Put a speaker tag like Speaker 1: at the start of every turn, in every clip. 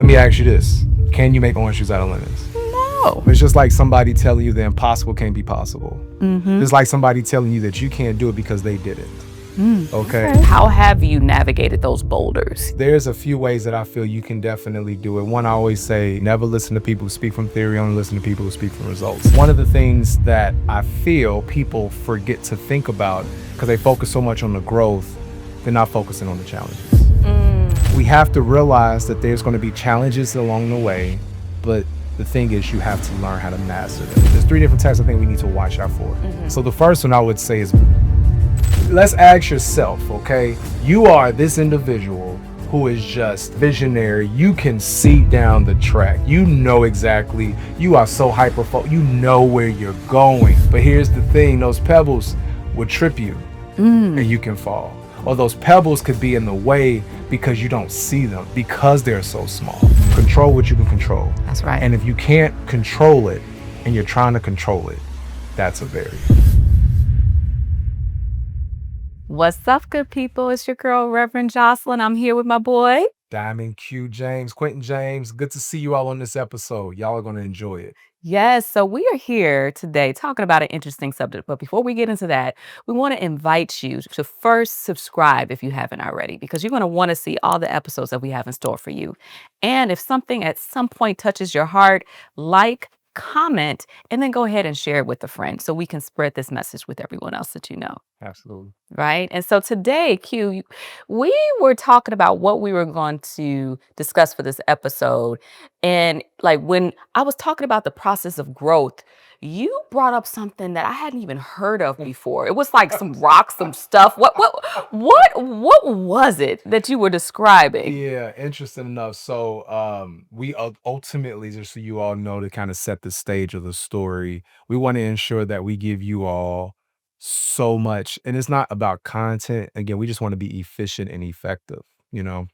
Speaker 1: Let me ask you this. Can you make orange juice out of lemons?
Speaker 2: No.
Speaker 1: It's just like somebody telling you the impossible can't be possible.
Speaker 2: Mm-hmm.
Speaker 1: It's like somebody telling you that you can't do it because they did it. Okay?
Speaker 2: How have you navigated those boulders?
Speaker 1: There's a few ways that I feel you can definitely do it. One, I always say, never listen to people who speak from theory, only listen to people who speak from results. One of the things that I feel people forget to think about, because they focus so much on the growth, they're not focusing on the challenges. We have to realize that there's going to be challenges along the way, but the thing is you have to learn how to master them. There's three different types of things we need to watch out for. So the first one I would say is, let's ask yourself, okay? You are this individual who is just visionary. You can see down the track. You know exactly, you are so hyper-focused. You know where you're going. But here's the thing, those pebbles will trip you and you can fall. Or those pebbles could be in the way because you don't see them, because they're so small. Control what you can control.
Speaker 2: That's right.
Speaker 1: And if you can't control it and you're trying to control it, that's a barrier.
Speaker 2: What's up, good people? It's your girl, Reverend Jocelyn. I'm here with my boy.
Speaker 1: Diamond Q James, Quinton James. Good to see you all on this episode. Y'all are going to enjoy it.
Speaker 2: Yes, so we are here today talking about an interesting subject. But before we get into that, we want to invite you to first subscribe if you haven't already, because you're going to want to see all the episodes that we have in store for you. And if something at some point touches your heart, like, comment, and then go ahead and share it with a friend so we can spread this message with everyone else that you know.
Speaker 1: Absolutely.
Speaker 2: Right. And so today, we were talking about what we were going to discuss for this episode. And like when I was talking about the process of growth, you brought up something that I hadn't even heard of before. It was like some rocks, some stuff. What was it that you were describing?
Speaker 1: Yeah, interesting enough. So we ultimately, just so you all know, to kind of set the stage of the story, we want to ensure that we give you all so much. And it's not about content. Again, we just want to be efficient and effective, you know?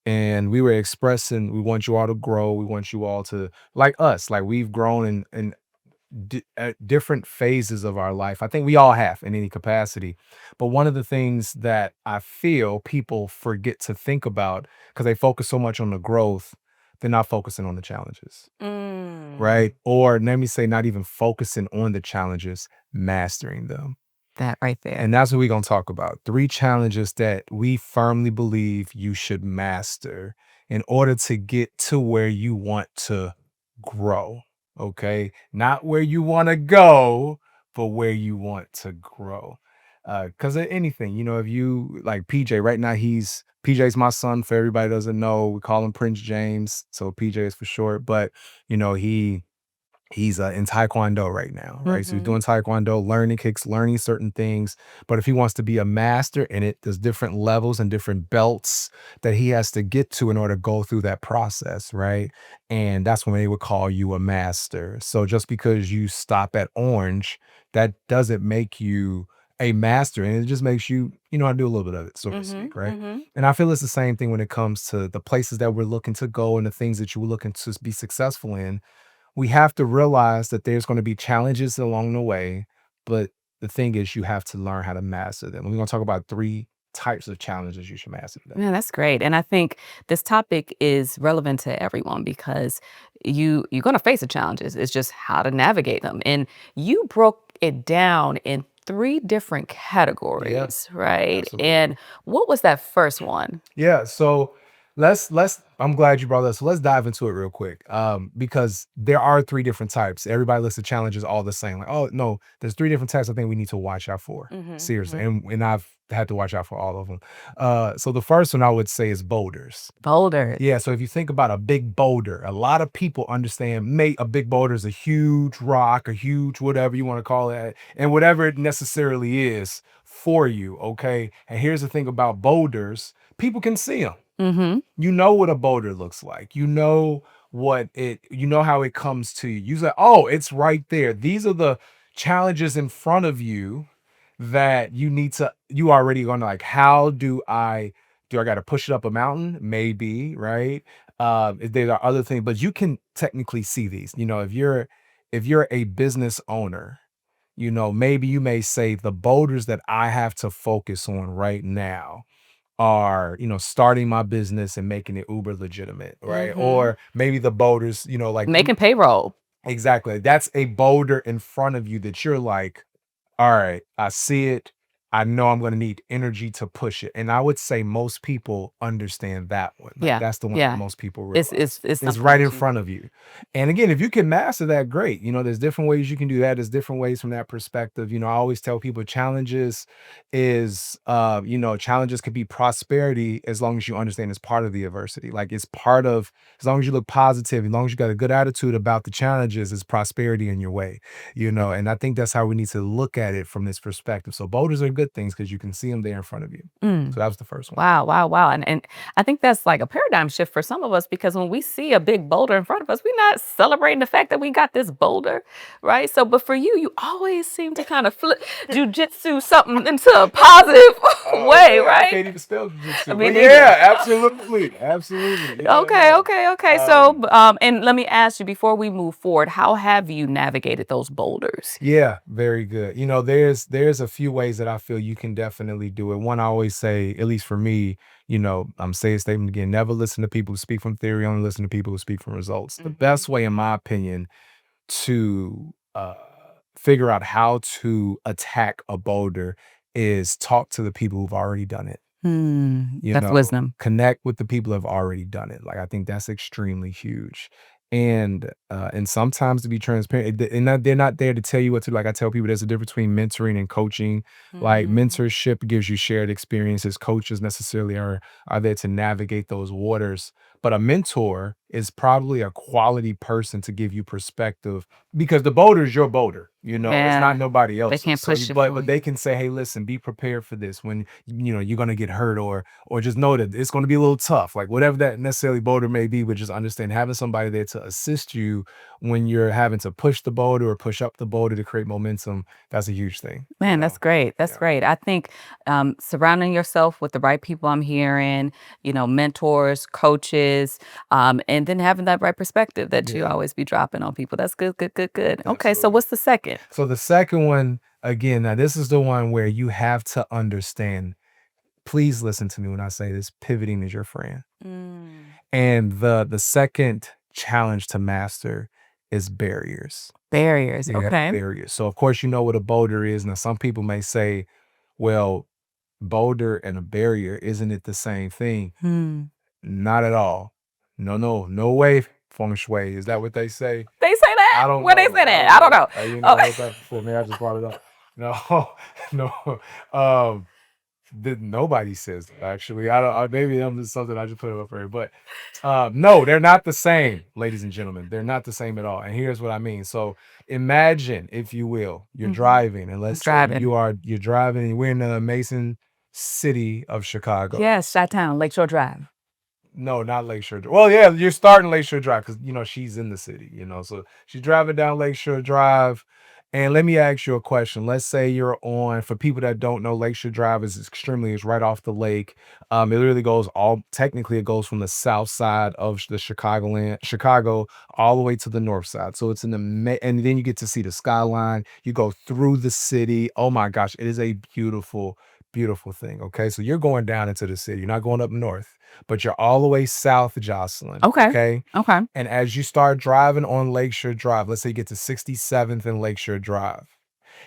Speaker 1: And we were expressing, we want you all to grow. We want you all to, like us, like we've grown in at different phases of our life. I think we all have in any capacity. But one of the things that I feel people forget to think about, because they focus so much on the growth, they're not focusing on the challenges, right? Or let me say, not even focusing on the challenges, mastering them.
Speaker 2: That right there.
Speaker 1: And that's what we're going to talk about. 3 challenges that we firmly believe you should master in order to get to where you want to grow. Okay. Not where you want to go, but where you want to grow. Because of anything, if you like PJ right now, PJ's my son. For everybody that doesn't know, we call him Prince James. So PJ is for short, but he's in taekwondo right now, right? So he's doing taekwondo, learning kicks, learning certain things. But if he wants to be a master in it, there's different levels and different belts that he has to get to in order to go through that process, right? And that's when they would call you a master. So just because you stop at orange, that doesn't make you a master, and it just makes you know how to do a little bit of it, so to speak, right? And I feel it's the same thing when it comes to the places that we're looking to go and the things that you were looking to be successful in. We have to realize that there's going to be challenges along the way, but the thing is you have to learn how to master them. We're going to talk about 3 types of challenges you should master them.
Speaker 2: Yeah, that's great. And I think this topic is relevant to everyone because you're going to face the challenges. It's just how to navigate them. And you broke it down in 3 different categories, right?
Speaker 1: absolutely.
Speaker 2: And what was that first one?
Speaker 1: Yeah, so let's I'm glad you brought that. So let's dive into it real quick. Because there are 3 different types. Everybody looks at challenges all the same. Like, oh no, there's 3 different types I think we need to watch out for. Seriously. And I've had to watch out for all of them. So the first one I would say is boulders.
Speaker 2: Boulders.
Speaker 1: Yeah, so if you think about a big boulder, a lot of people understand a big boulder is a huge rock, a huge whatever you want to call it, and whatever it necessarily is for you, okay? And here's the thing about boulders, people can see them. You know what a boulder looks like. You know how it comes to you. You say, oh, it's right there. These are the challenges in front of you that you already gonna like, how do I got to push it up a mountain? Maybe, right? There are other things, but you can technically see these. If you're a business owner, maybe you may say the boulders that I have to focus on right now are, starting my business and making it uber legitimate, right?
Speaker 2: Mm-hmm.
Speaker 1: Or maybe the boulders, like
Speaker 2: Making payroll.
Speaker 1: exactly. That's a boulder in front of you that you're like, all right, I see it. I know I'm gonna need energy to push it. And I would say most people understand that one. Like
Speaker 2: Yeah.
Speaker 1: that's the one that
Speaker 2: Yeah.
Speaker 1: most people
Speaker 2: It's
Speaker 1: realize.
Speaker 2: it's it's
Speaker 1: It's
Speaker 2: something
Speaker 1: right in
Speaker 2: that you.
Speaker 1: front of you. And again, if you can master that, great. There's different ways you can do that. There's different ways from that perspective. I always tell people challenges could be prosperity as long as you understand it's part of the adversity. Like it's part of, as long as you look positive, as long as you got a good attitude about the challenges, it's prosperity in your way. And I think that's how we need to look at it from this perspective. So boulders are good things because you can see them there in front of you.
Speaker 2: Mm.
Speaker 1: So that was the first one.
Speaker 2: Wow, wow, wow. And I think that's like a paradigm shift for some of us because when we see a big boulder in front of us, we're not celebrating the fact that we got this boulder, right? So, but for you, you always seem to kind of flip jujitsu something into a positive way,
Speaker 1: Man, I
Speaker 2: right?
Speaker 1: can't even spell jujitsu.
Speaker 2: I mean,
Speaker 1: But yeah, absolutely. Absolutely. Yeah,
Speaker 2: okay,
Speaker 1: no.
Speaker 2: okay, okay. So, and let me ask you before we move forward, how have you navigated those boulders?
Speaker 1: Yeah, very good. There's a few ways that I feel you can definitely do it. One, I always say, at least for me, I'm saying a statement again, never listen to people who speak from theory, only listen to people who speak from results. The best way, in my opinion, to figure out how to attack a boulder is talk to the people who've already done it.
Speaker 2: That's wisdom.
Speaker 1: Connect with the people who have already done it. Like I think that's extremely huge. And sometimes, to be transparent, they're not there to tell you what to do. Like I tell people, there's a difference between mentoring and coaching. Like mentorship gives you shared experiences. Coaches necessarily are there to navigate those waters. But a mentor is probably a quality person to give you perspective because the boulder is your boulder. It's
Speaker 2: Yeah,
Speaker 1: not nobody
Speaker 2: they
Speaker 1: else's.
Speaker 2: can't
Speaker 1: So,
Speaker 2: push it
Speaker 1: but
Speaker 2: for
Speaker 1: but
Speaker 2: you.
Speaker 1: they can say, hey, listen, be prepared for this when you're gonna get hurt, or just know that it's gonna be a little tough. Like whatever that necessarily boulder may be, but just understand having somebody there to assist you when you're having to push the boulder or push up the boulder to create momentum. That's a huge thing.
Speaker 2: Man, that's great. That's
Speaker 1: Yeah.
Speaker 2: great. I think surrounding yourself with the right people, I'm hearing, mentors, coaches, and then having that right perspective that you
Speaker 1: Yeah.
Speaker 2: always be dropping on people. That's good, good, good, good. Okay, so
Speaker 1: Absolutely.
Speaker 2: what's the second?
Speaker 1: So the second one, again, now this is the one where you have to understand. Please listen to me when I say this. Pivoting is your friend. And the second challenge to master is barriers.
Speaker 2: Barriers.
Speaker 1: Yeah,
Speaker 2: Okay.
Speaker 1: barriers. So of course you know what a boulder is. Now some people may say, well, boulder and a barrier, isn't it the same thing?
Speaker 2: Hmm.
Speaker 1: Not at all. No, no, no way. Feng shui. Is that what they say?
Speaker 2: They say that?
Speaker 1: I don't
Speaker 2: Where they
Speaker 1: know.
Speaker 2: say
Speaker 1: I
Speaker 2: that?
Speaker 1: don't
Speaker 2: I don't
Speaker 1: know.
Speaker 2: know.
Speaker 1: You never
Speaker 2: Oh.
Speaker 1: heard that before. Maybe I just brought it up. No, no. Um, nobody says that, actually. I don't. Maybe I'm just something I just put up here, but no, they're not the same, ladies and gentlemen. They're not the same at all. And here's what I mean. So imagine, if you will, you're driving, and let's say
Speaker 2: Driving.
Speaker 1: you're driving, and we're in the amazing city of Chicago.
Speaker 2: Yes, Chi-Town, Lakeshore Drive.
Speaker 1: No, not Lakeshore. Well, yeah, you're starting Lakeshore Drive because she's in the city. So she's driving down Lakeshore Drive. And let me ask you a question. Let's say you're on. For people that don't know, Lakeshore Drive is right off the lake. It literally goes technically it goes from the south side of the Chicago, all the way to the north side. So it's and then you get to see the skyline. You go through the city. Oh my gosh, it is a beautiful, beautiful thing. Okay, so you're going down into the city. You're not going up north, but you're all the way south, Jocelyn.
Speaker 2: Okay.
Speaker 1: Okay.
Speaker 2: Okay.
Speaker 1: And as you start driving on Lakeshore Drive, let's say you get to 67th and Lakeshore Drive,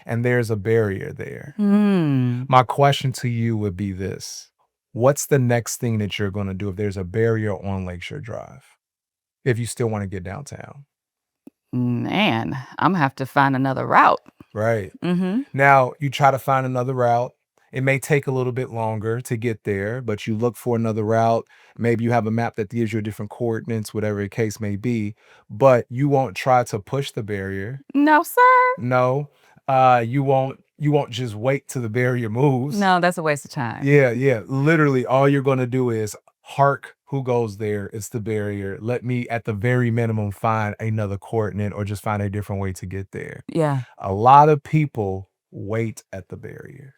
Speaker 1: and there's a barrier there. My question to you would be this. What's the next thing that you're going to do if there's a barrier on Lakeshore Drive, if you still want to get downtown?
Speaker 2: Man, I'm gonna have to find another route.
Speaker 1: Right.
Speaker 2: Mm-hmm.
Speaker 1: Now, you try to find another route. It may take a little bit longer to get there, but you look for another route. Maybe you have a map that gives you different coordinates, whatever the case may be, but you won't try to push the barrier.
Speaker 2: No, sir.
Speaker 1: No. You won't just wait till the barrier moves.
Speaker 2: No, that's a waste of time.
Speaker 1: Yeah, yeah. Literally, all you're gonna do is hark who goes there. It's the barrier. Let me, at the very minimum, find another coordinate or just find a different way to get there.
Speaker 2: Yeah.
Speaker 1: A lot of people wait at the barrier,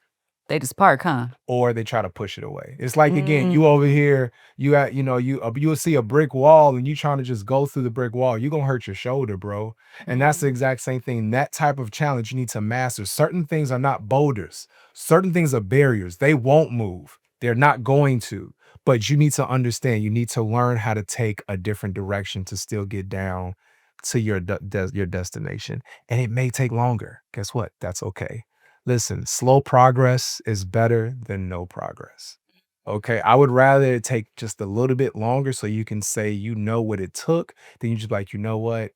Speaker 2: They just park, huh?
Speaker 1: or they try to push it away. It's like, again, you over here, you'll see a brick wall and you trying to just go through the brick wall. You're gonna hurt your shoulder, bro. And that's the exact same thing. That type of challenge you need to master. Certain things are not boulders. Certain things are barriers. They won't move. They're not going to. But you need to understand, you need to learn how to take a different direction to still get down to your destination. And it may take longer. Guess what? That's okay. Listen, slow progress is better than no progress. Okay. I would rather it take just a little bit longer so you can say you know what it took, than you just be like, you know what?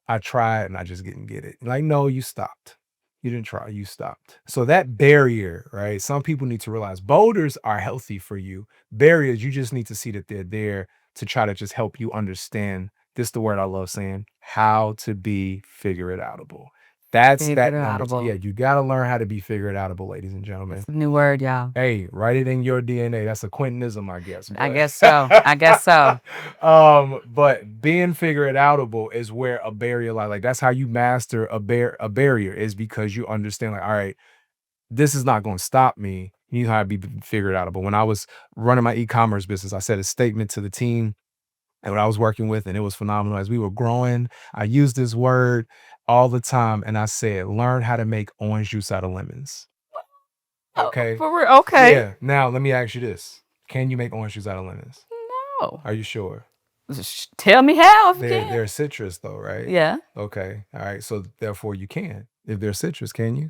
Speaker 1: I tried and I just didn't get it. Like, no, you stopped. You didn't try, you stopped. So that barrier, right? Some people need to realize boulders are healthy for you. Barriers, you just need to see that they're there to try to just help you understand. This is the word I love saying, how to be figure it outable. That's
Speaker 2: Figure
Speaker 1: that
Speaker 2: it
Speaker 1: number. Yeah,
Speaker 2: outable.
Speaker 1: you got to learn how to be figure it outable, ladies and
Speaker 2: That's
Speaker 1: gentlemen.
Speaker 2: a new word, y'all.
Speaker 1: Hey, write it in your DNA. That's a Quintonism, I guess.
Speaker 2: I guess so. I guess so.
Speaker 1: But being figure it outable is where a barrier like that's how you master a barrier is because you understand like, all right, this is not going to stop me. You know how to be figured outable. When I was running my e-commerce business, I said a statement to the team and what I was working with, and it was phenomenal. As we were growing, I used this word all the time, and I said, learn how to make orange juice out of lemons.
Speaker 2: Oh,
Speaker 1: Okay.
Speaker 2: for real? Okay.
Speaker 1: Yeah. Now let me ask you this. Can you make orange juice out of lemons?
Speaker 2: No.
Speaker 1: Are you sure?
Speaker 2: Tell me how if you
Speaker 1: They're
Speaker 2: can.
Speaker 1: they're citrus though, right?
Speaker 2: Yeah.
Speaker 1: Okay. All right. So therefore you can. If they're citrus, can you?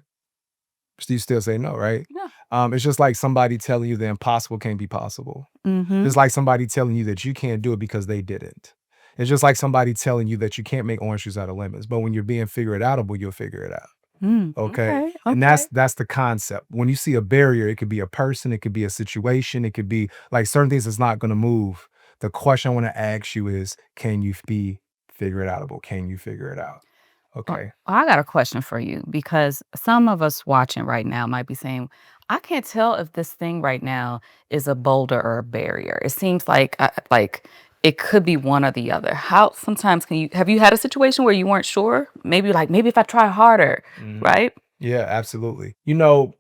Speaker 1: You still say no, right?
Speaker 2: Yeah.
Speaker 1: It's just like somebody telling you the impossible can't be possible.
Speaker 2: Mm-hmm.
Speaker 1: It's like somebody telling you that you can't do it because they didn't. It's just like somebody telling you that you can't make orange juice out of lemons. But when you're being figure it outable, you'll figure it out. Okay.
Speaker 2: Okay.
Speaker 1: And
Speaker 2: Okay.
Speaker 1: that's the concept. When you see a barrier, it could be a person, it could be a situation, it could be like certain things that's not going to move. The question I want to ask you is, can you be figure it outable? Can you figure it out?
Speaker 2: Well,
Speaker 1: Okay.
Speaker 2: I got a question for you because some of us watching right now might be saying, I can't tell if this thing right now is a boulder or a barrier. It seems like it could be one or the other. How sometimes can you have you had a situation where you weren't sure? Maybe if I try harder,
Speaker 1: Mhm.
Speaker 2: right?
Speaker 1: Yeah, absolutely.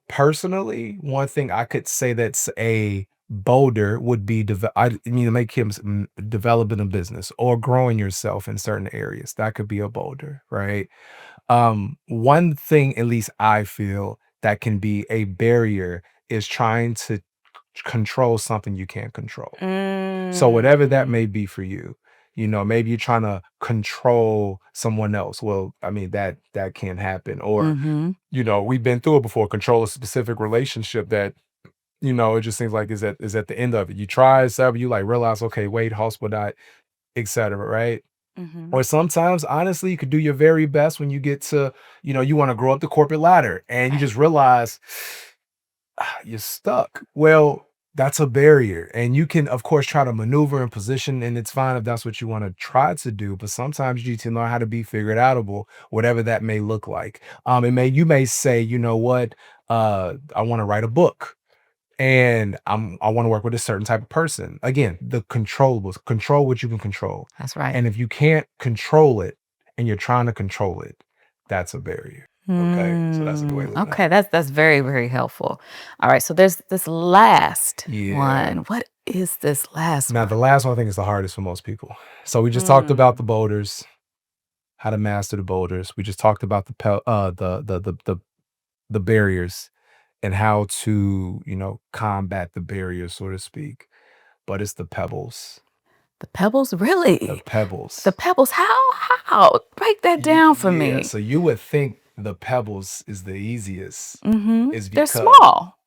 Speaker 1: Personally, one thing I could say that's a boulder would be make him developing a business or growing yourself in certain areas. That could be a boulder, right? One thing, at least I feel, that can be a barrier is trying to control something you can't control. So whatever that
Speaker 2: Mm.
Speaker 1: may be for you, maybe you're trying to control someone else. Well, I mean that can happen. Or,
Speaker 2: Mm-hmm.
Speaker 1: we've been through it before, control a specific relationship that, it just seems like is at the end of it. You try several, you like realize, okay, wait, hospital died, etc. Right?
Speaker 2: Mm-hmm.
Speaker 1: Or sometimes, honestly, you could do your very best when you get to, you want to grow up the corporate ladder and you
Speaker 2: Right.
Speaker 1: just realize you're stuck. Well, that's a barrier. And you can, of course, try to maneuver and position, and it's fine if that's what you want to try to do. But sometimes you need to learn how to be figured outable, whatever that may look like. You may say, you know what, I want to write a book. And I want to work with a certain type of person. Again, the controllables, control what you can control.
Speaker 2: That's right.
Speaker 1: And if you can't control it and you're trying to control it, that's a barrier. Okay. So that's a good way of looking at
Speaker 2: Okay, that's very, very helpful. All right, so there's this last
Speaker 1: it. Yeah.
Speaker 2: one. What is this last
Speaker 1: Now,
Speaker 2: one?
Speaker 1: the last one I think is the hardest for most people. So we just talked about the
Speaker 2: Mm,
Speaker 1: boulders, how to master the boulders. We just talked about the barriers and how to, combat the barriers, so to speak. But it's the pebbles.
Speaker 2: the pebbles,
Speaker 1: The
Speaker 2: really? The
Speaker 1: pebbles.
Speaker 2: pebbles, how? Break that down for
Speaker 1: Yeah,
Speaker 2: me.
Speaker 1: so you would think the pebbles is the easiest, is
Speaker 2: They're
Speaker 1: because,
Speaker 2: small.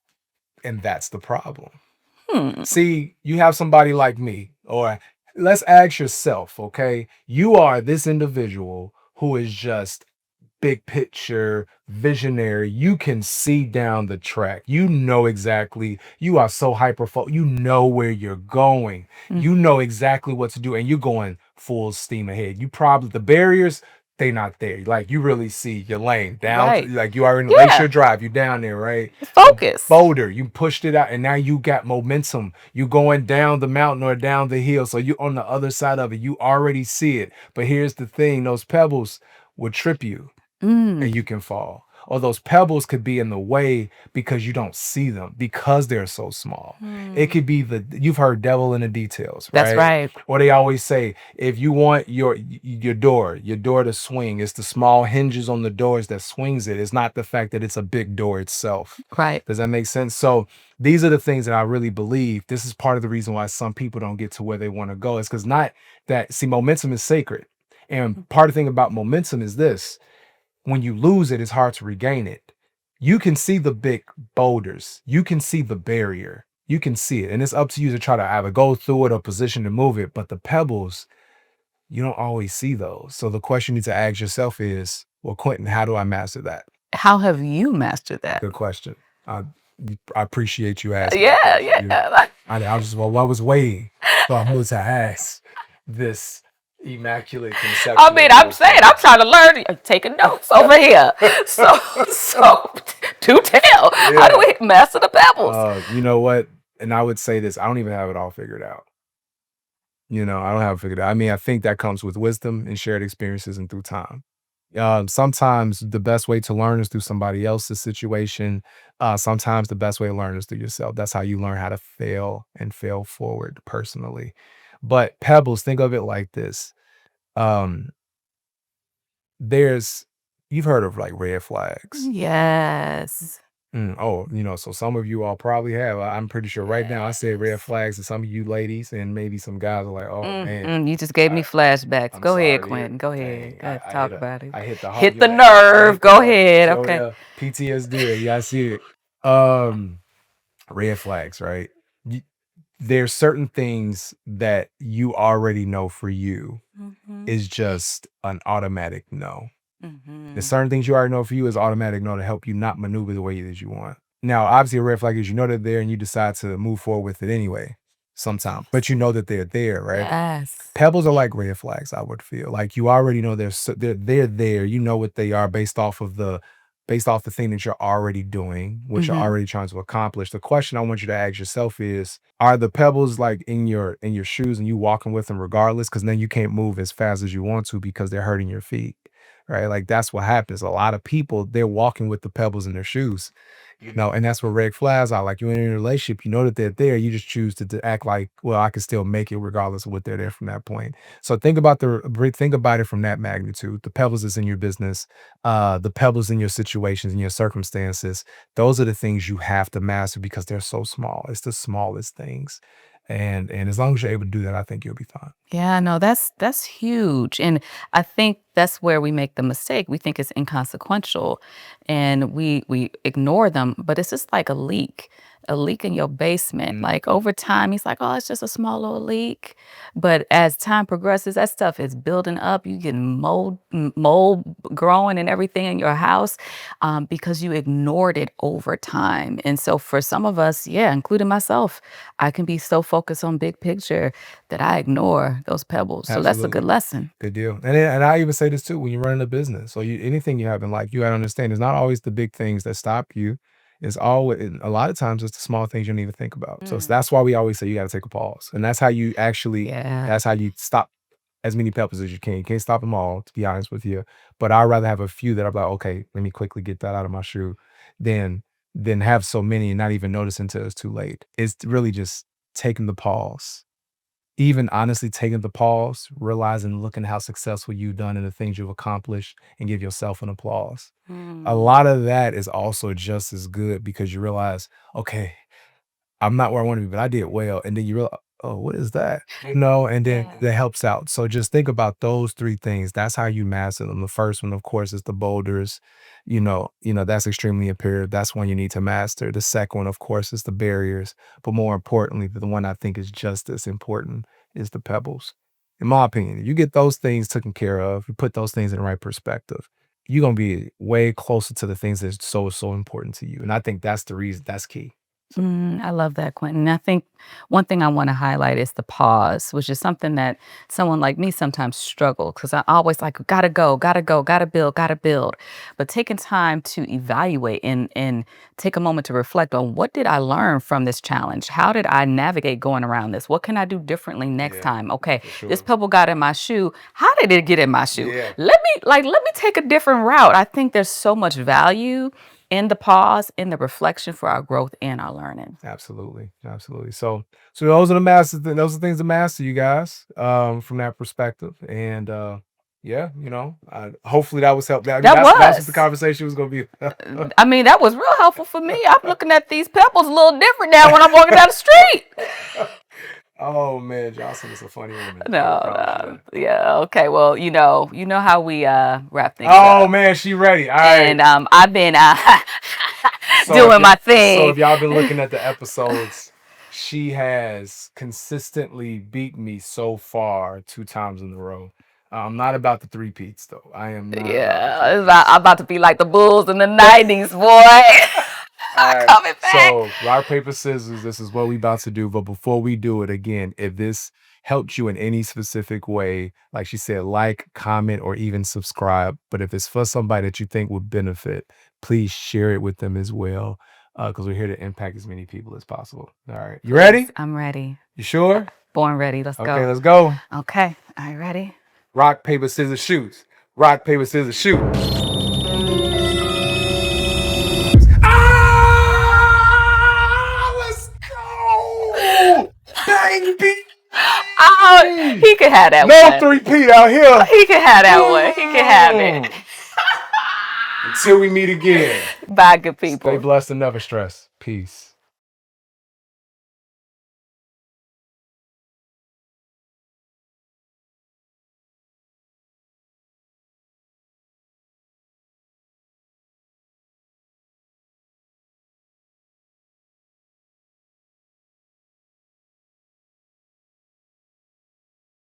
Speaker 1: and that's the problem.
Speaker 2: Hmm.
Speaker 1: See, you have somebody like me, or let's ask yourself, okay? You are this individual who is just big picture, visionary. You can see down the track. You know exactly. You are so hyper focused. You know where you're going. You
Speaker 2: Mhm.
Speaker 1: know exactly what to do, and you're going full steam ahead. You probably the barriers. They not there. Like you really see your lane down.
Speaker 2: Right.
Speaker 1: Like you are in
Speaker 2: Yeah.
Speaker 1: Lakeshore Drive. You down there, right? The
Speaker 2: Focus.
Speaker 1: boulder. You pushed it out, and now you got momentum. You going down the mountain or down the hill. So you on the other side of it. You already see it. But here's the thing: those pebbles will trip you
Speaker 2: Mm.
Speaker 1: and you can fall. or those pebbles could be in the way because you don't see them because they're so small. It could be you've heard devil in the details,
Speaker 2: That's
Speaker 1: right?
Speaker 2: right.
Speaker 1: Or they always say, if you want your door to swing, it's the small hinges on the doors that swings it. It's not the fact that it's a big door itself.
Speaker 2: Right.
Speaker 1: Does that make sense? So these are the things that I really believe. This is part of the reason why some people don't get to where they want to go. It's because not that, see, momentum is sacred. And part of the thing about momentum is this: when you lose it, it's hard to regain it. You can see the big boulders, you can see the barrier, you can see it. And it's up to you to try to either go through it or position to move it. But the pebbles, you don't always see those. So the question you need to ask yourself is, well, Quinton, how do I master that?
Speaker 2: How have you mastered that?
Speaker 1: Good question. I, I appreciate you asking.
Speaker 2: Yeah,
Speaker 1: You-
Speaker 2: yeah.
Speaker 1: I was just, well, I was waiting for me to ask this immaculate conception.
Speaker 2: I mean, I'm saying, I'm trying to learn, taking notes over here. So, to tell, how do we master the pebbles?
Speaker 1: You know what? And I would say this: I don't even have it all figured out. I don't have it figured out. I mean, I think that comes with wisdom and shared experiences and through time. Sometimes the best way to learn is through somebody else's situation. Sometimes the best way to learn is through yourself. That's how you learn how to fail and fail forward personally. But pebbles, think of it like this. Um, there's You've heard of like red flags.
Speaker 2: Yes.
Speaker 1: So some of you all probably have. I'm pretty sure right now I said red flags to some of you ladies, and maybe some guys are like, "Oh man,
Speaker 2: You just gave me flashbacks.
Speaker 1: I'm
Speaker 2: Go
Speaker 1: sorry
Speaker 2: ahead,
Speaker 1: to
Speaker 2: Quentin.
Speaker 1: hear."
Speaker 2: Go ahead.
Speaker 1: Dang,
Speaker 2: Go ahead.
Speaker 1: I
Speaker 2: Talk
Speaker 1: hit
Speaker 2: about it.
Speaker 1: I hit the
Speaker 2: Hit
Speaker 1: you
Speaker 2: the
Speaker 1: know, I
Speaker 2: nerve.
Speaker 1: hit
Speaker 2: Go
Speaker 1: the-
Speaker 2: ahead.
Speaker 1: so,
Speaker 2: Okay.
Speaker 1: yeah, PTSD. Yeah, I see it. Red flags, right? There's certain things that you already know for you is just an automatic no. There's certain things you already know for you is automatic no to help you not maneuver the way that you want. Now, obviously, a red flag is you know they're there and you decide to move forward with it anyway, sometimes, but you know that they're there, right?
Speaker 2: Yes.
Speaker 1: Pebbles are like red flags, I would feel. Like you already know they're there. You know what they are based off the thing that you're already doing, what you're already trying to accomplish. The question I want you to ask yourself is, are the pebbles like in your shoes and you walking with them regardless? Because then you can't move as fast as you want to because they're hurting your feet. Right. Like that's what happens. A lot of people, they're walking with the pebbles in their shoes. And that's what red flags are. Like you're in a relationship, you know that they're there. You just choose to act like, well, I can still make it regardless of what they're there from that point. So think about it from that magnitude. The pebbles is in your business, the pebbles in your situations and your circumstances. Those are the things you have to master because they're so small. It's the smallest things. And as long as you're able to do that, I think you'll be fine.
Speaker 2: Yeah, no, that's huge. And I think that's where we make the mistake. We think it's inconsequential and we ignore them, but it's just like a leak in your basement. Like over time, he's like, oh, it's just a small little leak. But as time progresses, that stuff is building up. You getting mold growing and everything in your house because you ignored it over time. And so for some of us, yeah, including myself, I can be so focused on big picture that I ignore those pebbles. So that's a good
Speaker 1: Absolutely.
Speaker 2: lesson.
Speaker 1: Good deal. And I even say this too: when you're running a business, so anything you have in life, you gotta understand it's not always the big things that stop you. It's always a lot of times it's the small things you don't even think about. So that's why we always say you gotta take a pause. And that's how you actually
Speaker 2: Yeah.
Speaker 1: that's how you stop as many peppers as you can. You can't stop them all, to be honest with you. But I'd rather have a few that I'm like, okay, let me quickly get that out of my shoe than have so many and not even notice until it's too late. It's really just taking the pause, even honestly taking the pause, realizing, looking how successful you've done and the things you've accomplished, and give yourself an applause. A lot of that is also just as good because you realize, okay, I'm not where I want to be, but I did well. And then you realize, oh, what is that? And then that helps out. So just think about those three things. That's how you master them. The first one, of course, is the boulders. That's extremely imperative. That's one you need to master. The second one, of course, is the barriers. But more importantly, the one I think is just as important is the pebbles. In my opinion, if you get those things taken care of, you put those things in the right perspective, you're gonna be way closer to the things that's so important to you. And I think that's the reason, that's key.
Speaker 2: I love that, Quentin. I think one thing I want to highlight is the pause, which is something that someone like me sometimes struggle because I always like gotta go, gotta go, gotta build, gotta build. But taking time to evaluate and take a moment to reflect on what did I learn from this challenge? How did I navigate going around this? What can I do differently next
Speaker 1: Yeah,
Speaker 2: time? Okay,
Speaker 1: for
Speaker 2: this
Speaker 1: sure.
Speaker 2: pebble got in my shoe. How did it get in my shoe?
Speaker 1: Yeah,
Speaker 2: Let me take a different route. I think there's so much value in the pause, in the reflection for our growth and our learning.
Speaker 1: absolutely, absolutely. So those are the masters. Those are things to master, you guys, from that perspective. And yeah, hopefully that was helpful. I mean,
Speaker 2: That
Speaker 1: that's what the
Speaker 2: was.
Speaker 1: conversation was going to be.
Speaker 2: I mean, that was real helpful for me. I'm looking at these pebbles a little different now when I'm walking down the street.
Speaker 1: Oh man, Jocelyn is a funny woman. I
Speaker 2: No,
Speaker 1: promise you that.
Speaker 2: yeah, okay. Well, you know how we wrap things
Speaker 1: Oh
Speaker 2: up.
Speaker 1: man, she ready. All right.
Speaker 2: And I've been
Speaker 1: So
Speaker 2: doing my
Speaker 1: so
Speaker 2: thing.
Speaker 1: if y'all been looking at the episodes, she has consistently beat me so far 2 times in a row. I'm not about the three peats though. I am not about the three
Speaker 2: Yeah,
Speaker 1: peats.
Speaker 2: I'm about to be like the Bulls in the '90s, boy.
Speaker 1: All right.
Speaker 2: Coming back.
Speaker 1: So rock, paper, scissors, this is what we about to do. But before we do it again, if this helped you in any specific way, like she said, like, comment, or even subscribe. But if it's for somebody that you think would benefit, please share it with them as well. Because we're here to impact as many people as possible. All right. You ready?
Speaker 2: Please, I'm ready.
Speaker 1: You sure?
Speaker 2: Born ready. Let's
Speaker 1: Okay,
Speaker 2: go.
Speaker 1: let's go.
Speaker 2: Okay. Are you ready?
Speaker 1: Rock, paper, scissors, shoot. Rock, paper, scissors, shoot. Let's go! Baby!
Speaker 2: Oh, he can have that
Speaker 1: No
Speaker 2: one.
Speaker 1: three-peat out here.
Speaker 2: He can have that one. He can have it.
Speaker 1: Until we meet again.
Speaker 2: Bye, good
Speaker 1: Stay
Speaker 2: people.
Speaker 1: blessed and never stress. Peace.